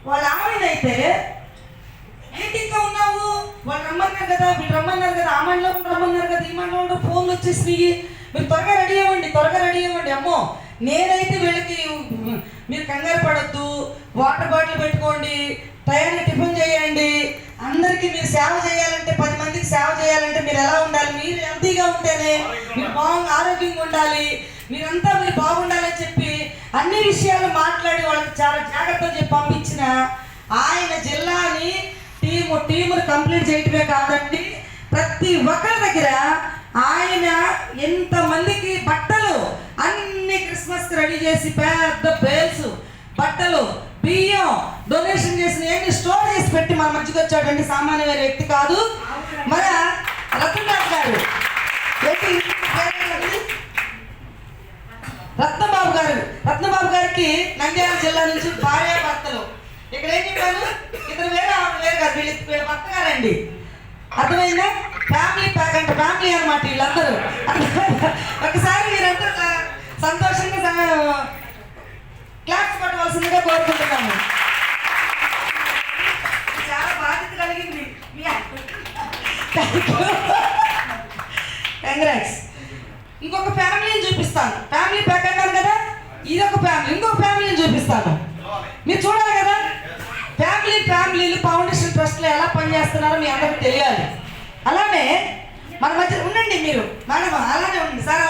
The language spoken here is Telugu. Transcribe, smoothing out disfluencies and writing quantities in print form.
వాళ్ళ ఆమెనైతే ఏంటి ఇంకా ఉన్నావు, వాళ్ళు రమ్మన్నారు కదా, వీళ్ళు రమ్మన్నారు కదా, ఆ మండలం రమ్మన్నారు కదా, ఈ మండలంలో ఫోన్లు వచ్చేసినాయి, మీరు త్వరగా రెడీ అవ్వండి. అమ్మో నేనైతే వీళ్ళకి మీరు కంగారు పడద్దు, వాటర్ బాటిల్ పెట్టుకోండి, టయాన్ని టిఫిన్ చేయండి, అందరికీ మీరు సేవ చేయాలంటే 10 మందికి సేవ చేయాలంటే మీరు ఎలా ఉండాలి, మీరు హెల్తీగా ఉంటేనే మీరు ఆరోగ్యంగా ఉండాలి, మీరు బాగుండాలని చెప్పి అన్ని విషయాలు మాట్లాడి వాళ్ళకి చాలా జాగ్రత్తగా చెప్పి పంపించిన ఆయన జిల్లాని టీమును కంప్లీట్ చేయటమే కాదండి, ప్రతి ఒక్కరి దగ్గర ఆయన ఎంతమందికి బట్టలు అన్ని క్రిస్మస్కి రెడీ చేసి పెద్ద బేల్స్ బట్టలు బియ్యం డొనేషన్ చేసిన ఎన్ని స్టోర్ చేసి పెట్టి మన మధ్యకి వచ్చాడండి. సామాన్యమైన వ్యక్తి కాదు. మన రత్నబాబు గారు, రత్నబాబు గారికి నంద్యాల జిల్లా నుంచి భార్యాభర్తలు. ఇక్కడ ఏం చెప్పాను, ఇద్దరు వేరే కాదు, వీళ్ళ భర్త గారండి. అర్థమైందా? ఫ్యామిలీ ప్యాక్ అంటే ఫ్యామిలీ అనమాట వీళ్ళందరూ. ఒకసారి మీరంతా సంతోషంగా క్లాప్స్ పట్టవలసిందిగా కోరుకుంటున్నాము. చాలా బాధ్యత కలిగింది. కంగ్రాట్స్. ఇంకొక ఫ్యామిలీని చూపిస్తాను. ఫ్యామిలీ ప్యాక్ అన్నారు కదా, ఇదొక ఫ్యామిలీ, ఇంకొక ఫ్యామిలీని చూపిస్తాను. మీరు చూడాలి కదా, ఫ్యామిలీలు ఫౌండేషన్ ట్రస్ట్లో ఎలా పనిచేస్తున్నారో మీ అందరికీ తెలియాలి. అలానే మన మధ్య ఉండండి మీరు, మేడం అలానే ఉండండి సార్.